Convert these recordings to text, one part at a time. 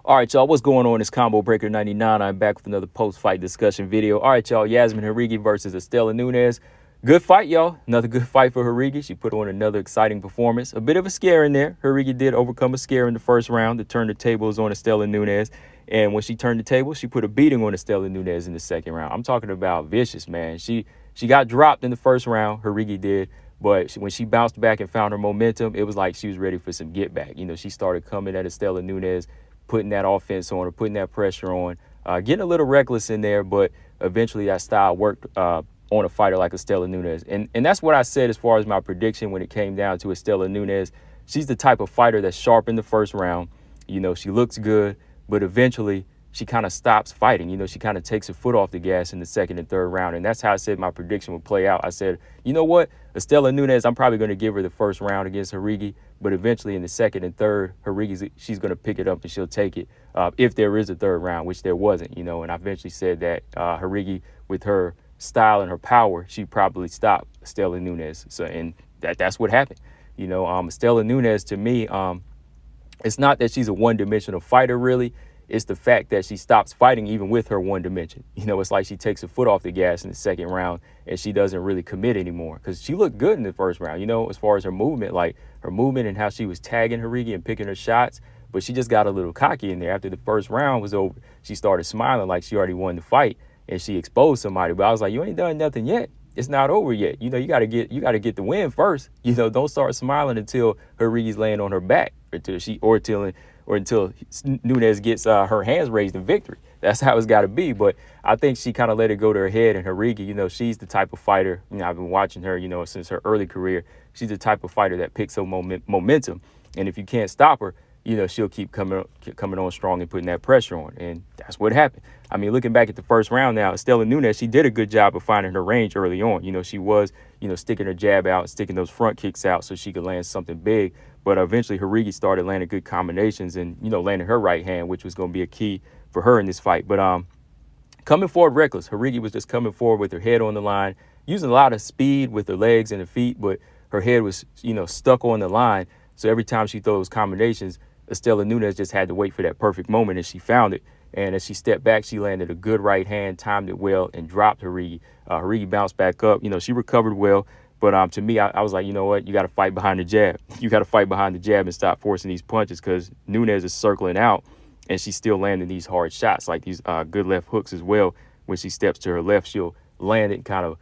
All right, y'all, what's going on? It's Combo Breaker 99. I'm back with another post-fight discussion video. All right, y'all, Yazmine Jauregui versus Istela Nunes. Good fight, y'all. Another good fight for Jauregui. She put on another exciting performance. A bit of a scare in there. Jauregui did overcome a scare in the first round to turn the tables on Istela Nunes. And when she turned the table, she put a beating on Istela Nunes in the second round. I'm talking about vicious, man. She got dropped in the first round, Jauregui did. But when she bounced back and found her momentum, it was like she was ready for some get back. You know, she started coming at Istela Nunes, putting that offense on her, putting that pressure on, getting a little reckless in there, but eventually that style worked on a fighter like Istela Nunes. And that's what I said as far as my prediction when it came down to Istela Nunes. She's the type of fighter that's sharp in the first round. You know, she looks good, but eventually she kind of stops fighting. You know, she kind of takes her foot off the gas in the second and third round. And that's how I said my prediction would play out. I said, you know what? Istela Nunes, I'm probably going to give her the first round against Jauregui, but eventually in the second and third, she's going to pick it up and she'll take it if there is a third round, which there wasn't, you know. And I eventually said that Jauregui, with her style and her power, she probably stopped Istela Nunes. So, and that's what happened. You know, Istela Nunes, to me, it's not that she's a one-dimensional fighter, really. It's the fact that she stops fighting even with her one dimension. You know, it's like she takes her foot off the gas in the second round and she doesn't really commit anymore, because she looked good in the first round, you know, as far as her movement, and how she was tagging Jauregui and picking her shots. But she just got a little cocky in there. After the first round was over, she started smiling like she already won the fight and she exposed somebody. But I was like, you ain't done nothing yet. It's not over yet. You know, you got to get the win first. You know, don't start smiling until Jauregui's laying on her back until Nunes gets her hands raised in victory. That's how it's got to be. But I think she kind of let it go to her head. And Jauregui, you know, she's the type of fighter, you know, I've been watching her, you know, since her early career. She's the type of fighter that picks up momentum. And if you can't stop her, you know, she'll keep coming on strong and putting that pressure on. And that's what happened. I mean, looking back at the first round now, Istela Nunes, she did a good job of finding her range early on. You know, she was, you know, sticking her jab out, sticking those front kicks out so she could land something big. But eventually Jauregui started landing good combinations and, you know, landing her right hand, which was going to be a key for her in this fight. But coming forward reckless. Jauregui was just coming forward with her head on the line, using a lot of speed with her legs and her feet, but her head was, you know, stuck on the line. So every time she throws combinations, Istela Nunes just had to wait for that perfect moment, and she found it. And as she stepped back, she landed a good right hand, timed it well, and dropped Jauregui. Jauregui bounced back up. You know, she recovered well. But to me, I was like, you know what? You got to fight behind the jab. You got to fight behind the jab and stop forcing these punches, because Nunes is circling out, and she's still landing these hard shots, like these good left hooks as well. When she steps to her left, she'll land it and kind of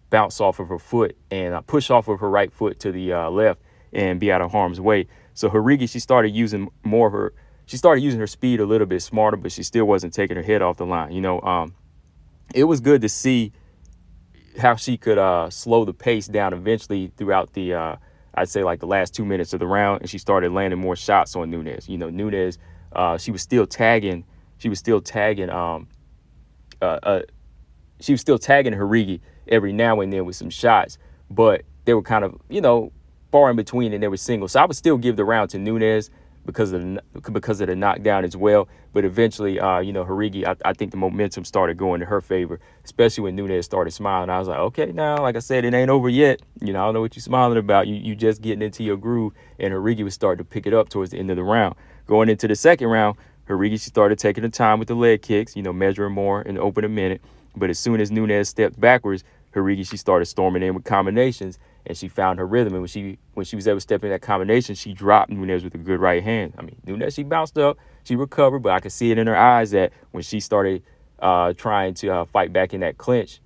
bounce off of her foot and push off of her right foot to the left and be out of harm's way. So Jauregui, she started using her speed a little bit smarter, but she still wasn't taking her head off the line. You know, it was good to see how she could slow the pace down eventually throughout the, I'd say like the last 2 minutes of the round, and she started landing more shots on Nunes. You know, Nunes, she was still tagging Jauregui every now and then with some shots, but they were kind of, you know, far in between, and they were singles. So I would still give the round to Nunes because of the knockdown as well. But eventually, you know, Jauregui, I think the momentum started going to her favor, especially when Nunes started smiling. I was like, okay, now, like I said, it ain't over yet. You know, I don't know what you're smiling about. You just getting into your groove, and Jauregui was starting to pick it up towards the end of the round. Going into the second round, Jauregui, she started taking the time with the leg kicks, you know, measuring more and open a minute. But as soon as Nunes stepped backwards, Jauregui, she started storming in with combinations, and she found her rhythm. And when she was able to step in that combination, she dropped Nunes with a good right hand. I mean, Nunes, she bounced up, she recovered, but I could see it in her eyes that when she started trying to fight back in that clinch,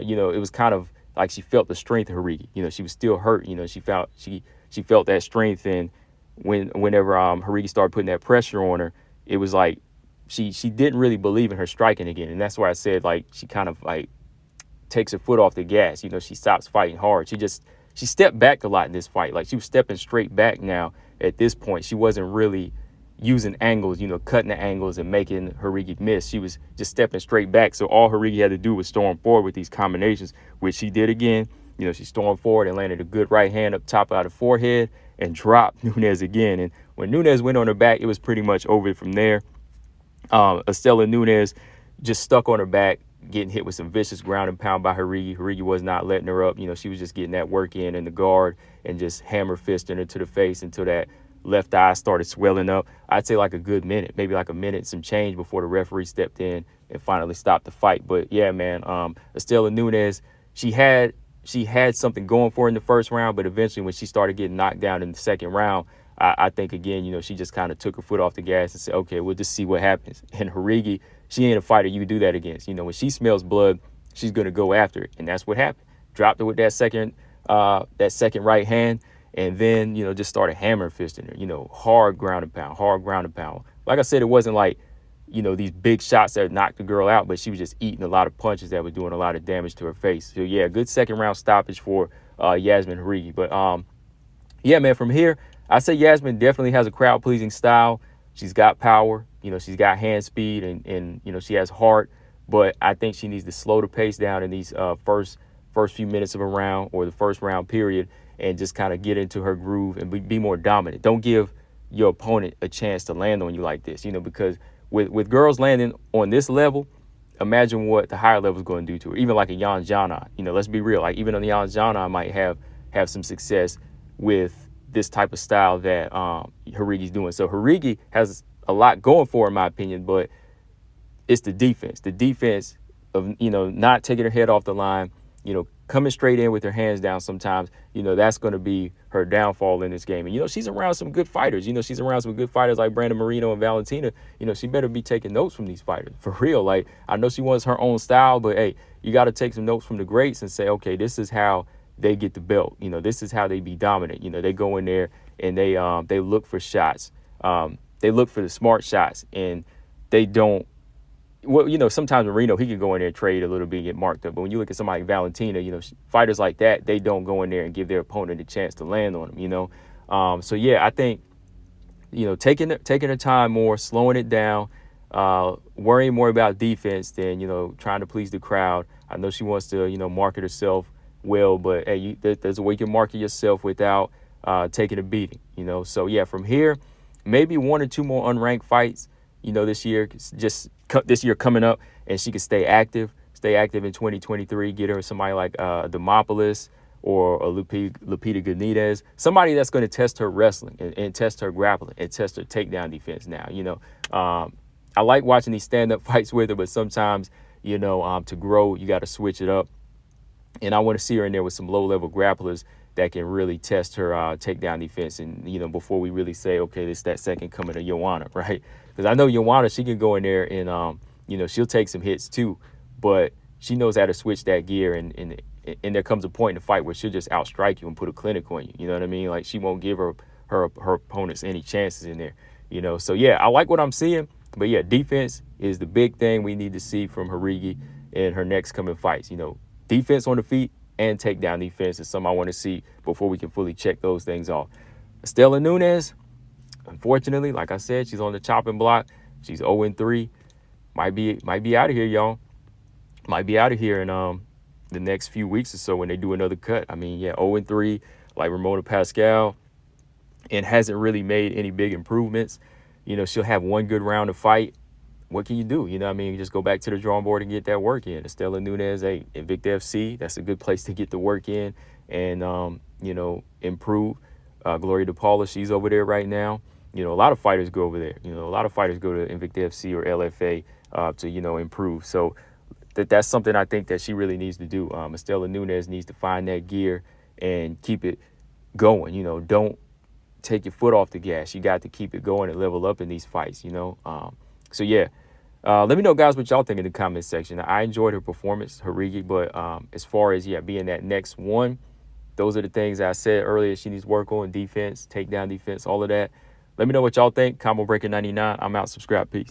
you know, it was kind of like she felt the strength of Jauregui. You know, she was still hurt. You know, she felt that strength, and whenever Jauregui started putting that pressure on her, it was like she didn't really believe in her striking again. And that's why I said, like, she kind of like takes her foot off the gas. You know, she stops fighting hard. She stepped back a lot in this fight. Like, she was stepping straight back now at this point. She wasn't really using angles, you know, cutting the angles and making Jauregui miss. She was just stepping straight back. So all Jauregui had to do was storm forward with these combinations, which she did again. You know, she stormed forward and landed a good right hand up top out of forehead and dropped Nunes again. And when Nunes went on her back, it was pretty much over from there. Istela Nunes just stuck on her back, getting hit with some vicious ground and pound by Jauregui. Jauregui was not letting her up. You know, she was just getting that work in the guard and just hammer fisting her to the face until that left eye started swelling up. I'd say like a good minute, maybe like a minute, some change before the referee stepped in and finally stopped the fight. But yeah, man, Istela Nunes, she had something going for her in the first round, but eventually when she started getting knocked down in the second round, I think, again, she just kind of took her foot off the gas and said, okay, we'll just see what happens. And Jauregui, she ain't a fighter you do that against. When she smells blood, she's going to go after it. And that's what happened. Dropped her with that second right hand, and then, just started hammer fisting her, hard ground and pound. Like I said, it wasn't like, these big shots that knocked the girl out, but she was just eating a lot of punches that were doing a lot of damage to her face. So, yeah, good second round stoppage for Yazmine Jauregui. But, yeah, man, from here, I say Yazmine definitely has a crowd-pleasing style. She's got power. She's got hand speed, and she has heart. But I think she needs to slow the pace down in these first few minutes of a round, or the first round period, and just kind of get into her groove and be more dominant. Don't give your opponent a chance to land on you like this, because with girls landing on this level, imagine what the higher level is going to do to her. Even like a Yan Jana, let's be real. Like, even on the Yan Jana, might have some success with this type of style that Jauregui's doing. So Jauregui has a lot going for her, in my opinion, but it's the defense. The defense of, not taking her head off the line, coming straight in with her hands down sometimes, that's going to be her downfall in this game. And, she's around some good fighters. She's around some good fighters like Brandon Moreno and Valentina. She better be taking notes from these fighters, for real. Like, I know she wants her own style, but, hey, you got to take some notes from the greats and say, okay, this is how they get the belt. This is how they be dominant. They go in there and they look for shots. They look for the smart shots, and they don't. Well, sometimes Moreno, he can go in there and trade a little bit and get marked up. But when you look at somebody like Valentina, fighters like that, they don't go in there and give their opponent a chance to land on them, So, yeah, I think, taking the time more, slowing it down, worrying more about defense than, trying to please the crowd. I know she wants to, market herself well, but, hey, there's a way you can market yourself without taking a beating, So, yeah, from here, maybe 1 or 2 more unranked fights, this year, this year coming up, and she can stay active in 2023. Get her somebody like Demopoulos or a Lupita Benitez, somebody that's going to test her wrestling and test her grappling and test her takedown defense now. I like watching these stand-up fights with her, but sometimes, to grow, you got to switch it up. And I want to see her in there with some low-level grapplers that can really test her takedown defense. And, before we really say, okay, this that second coming to Joanna, right? Because I know Joanna, she can go in there and, she'll take some hits too, but she knows how to switch that gear. And there comes a point in the fight where she'll just outstrike you and put a clinic on you. You know what I mean? Like, she won't give her opponents any chances in there, So, yeah, I like what I'm seeing. But, yeah, defense is the big thing we need to see from Jauregui in her next coming fights. Defense on the feet and takedown defense is something I want to see before we can fully check those things off. Istela Nunes, unfortunately, like I said, she's on the chopping block. She's 0-3. Might be out of here, y'all. Might be out of here in the next few weeks or so when they do another cut. I mean, yeah, 0-3, like Ramona Pascal, and hasn't really made any big improvements. She'll have one good round to fight. What can you do? You just go back to the drawing board and get that work in. Istela Nunes, Invicta FC, that's a good place to get the work in and, improve. Gloria DePaula, she's over there right now. A lot of fighters go over there. A lot of fighters go to Invicta FC or LFA to, improve. So that's something I think that she really needs to do. Istela Nunes needs to find that gear and keep it going. Don't take your foot off the gas. You got to keep it going and level up in these fights, So, yeah, let me know, guys, what y'all think in the comment section. I enjoyed her performance, Jauregui, but as far as, being that next one, those are the things I said earlier she needs work on: defense, takedown defense, all of that. Let me know what y'all think. Combo Breaker 99. I'm out. Subscribe. Peace.